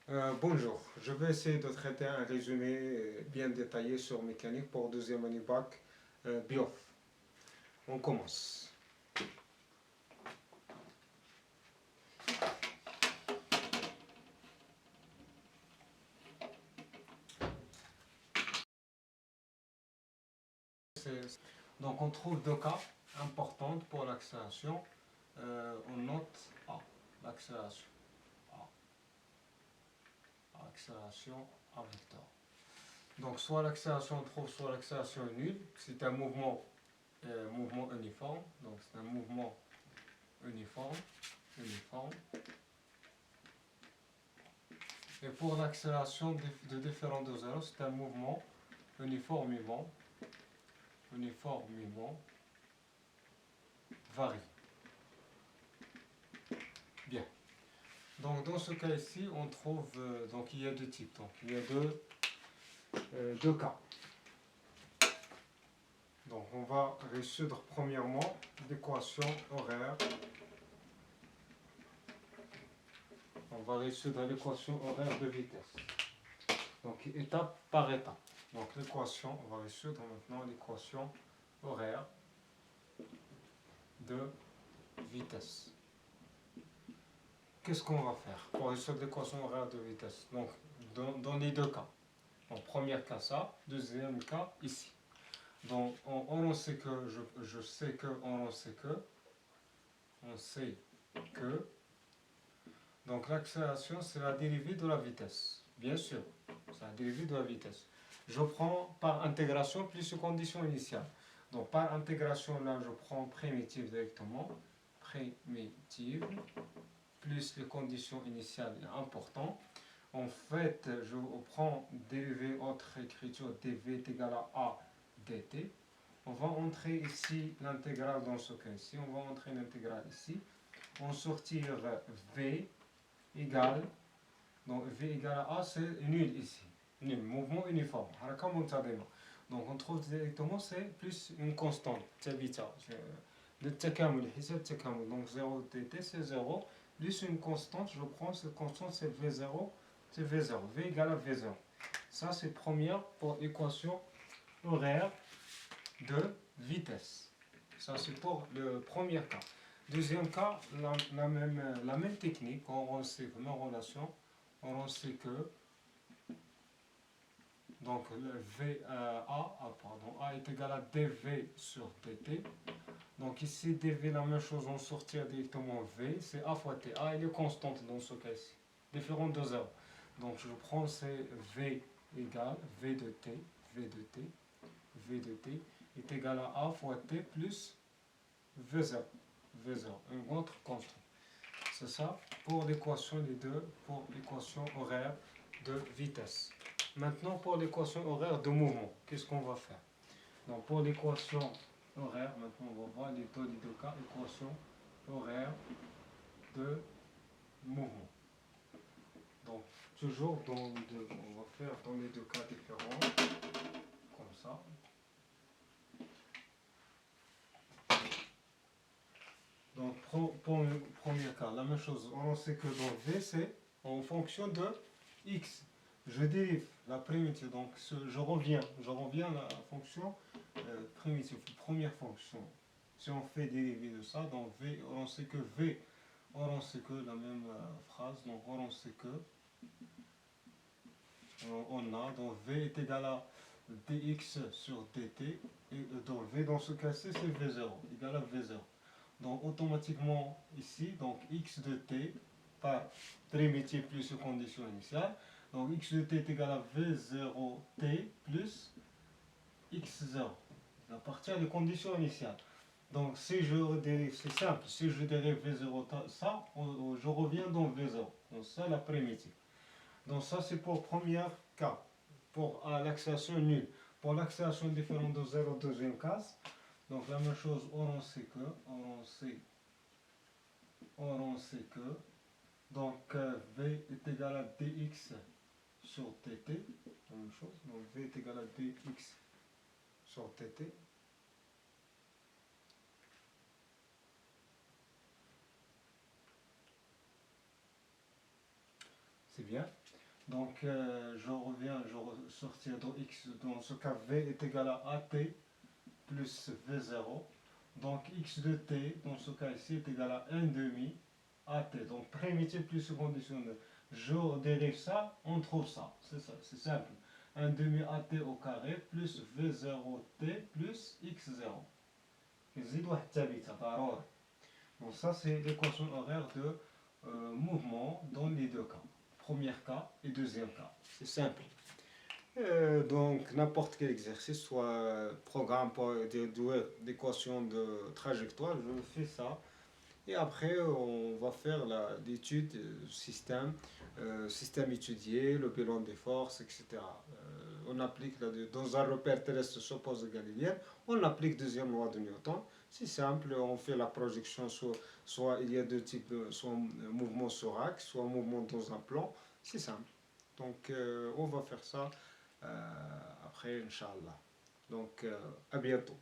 Bonjour, je vais essayer de traiter un résumé bien détaillé sur mécanique pour deuxième année bac BIOF. On commence. Donc on trouve deux cas importants pour l'accélération. On note A, l'accélération A, accélération A vecteur. Donc soit l'accélération on trouve soit l'accélération nulle, c'est un mouvement uniforme, donc c'est un mouvement uniforme. Et pour l'accélération de différent de zéro, c'est un mouvement uniformément varie. Bien. Donc dans ce cas ici, on trouve donc il y a deux types. Donc il y a deux cas. Donc on va résoudre premièrement l'équation horaire. On va résoudre l'équation horaire de vitesse. Donc étape par étape. Donc l'équation, on va résoudre maintenant l'équation horaire de vitesse. Qu'est-ce qu'on va faire pour résoudre l'équation horaire de vitesse? Donc dans les deux cas. En premier cas ça, deuxième cas ici. Donc on sait que, je sais que, on sait que, donc l'accélération c'est la dérivée de la vitesse. Bien sûr, c'est la dérivée de la vitesse. Je prends par intégration plus les conditions initiales. Donc par intégration là, je prends primitive directement. Primitive plus les conditions initiales importantes. En fait, je prends dérivée autre écriture, dv est égal à a dt. On va entrer ici l'intégrale dans ce cas-ci. On va entrer l'intégrale ici. On sortir v égale, donc v égale à a, c'est nul ici. Nul, mouvement uniforme. Donc on trouve directement c'est plus une constante. Le takamul, donc 0 dt c'est 0. Plus une constante, je prends cette constante, c'est V0, V égale à V0. Ça, c'est première pour équation horaire de vitesse. Ça, c'est pour le premier cas. Deuxième cas, la même technique, on sait la même relation, on sait que donc le A est égal à dV sur dt. Donc ici, dV, la même chose, on sortir directement V, c'est A fois T. A, elle est constante dans ce cas-ci, différente de 0. Donc je prends c'est V égale V de T est égal à A fois T plus V0, une autre constante. C'est ça pour l'équation des deux, pour l'équation horaire de vitesse. Maintenant pour l'équation horaire de mouvement, qu'est-ce qu'on va faire? Donc pour l'équation horaire, maintenant on va voir les deux cas, équation horaire de mouvement. Donc toujours on va faire dans les deux cas différents, comme ça. Donc pour le premier cas, la même chose, on sait que dans V c'est en fonction de X. Je dérive la primitive, donc je reviens à la fonction primitive, première fonction. Si on fait dériver de ça, donc V, on sait que V, on sait que la même phrase, donc on sait que on a, donc V est égal à dx sur dt, et donc V dans ce cas-ci c'est V0, égal à V0. Donc automatiquement ici, donc x de t par primitive plus condition initiale, donc x de t est égal à V0t plus x0, à partir des conditions initiales. Donc si je dérive, c'est simple, si je dérive V0 ça, je reviens dans V0, donc ça la primitive. Donc ça c'est pour premier cas, pour l'accélération nulle. Pour l'accélération différente de 0, deuxième cas, donc la même chose, on sait que, donc V est égal à dx sur dt, la même chose, donc V est égal à dx sur dt. C'est bien. Donc, je reviens, je ressortir dans X, dans ce cas V est égal à AT plus V0. Donc, X de T, dans ce cas ici, est égal à 1 demi AT. Donc, primitif plus conditionnel. Je dérive ça, on trouve ça. C'est ça, c'est simple. 1 demi AT au carré plus V0T plus X0. Donc ça, c'est l'équation horaire de mouvement dans les deux cas. Premier cas et deuxième cas. C'est simple. Donc n'importe quel exercice, soit programme pour d'équation de trajectoire, je fais ça. Et après, on va faire l'étude système étudié, le bilan des forces, etc. On applique dans un repère terrestre s'oppose galiléenne, on applique deuxième loi de Newton. C'est simple, on fait la projection, soit il y a deux types, soit un mouvement sur axe, soit un mouvement dans un plan. C'est simple. Donc on va faire ça après, Inch'Allah. Donc à bientôt.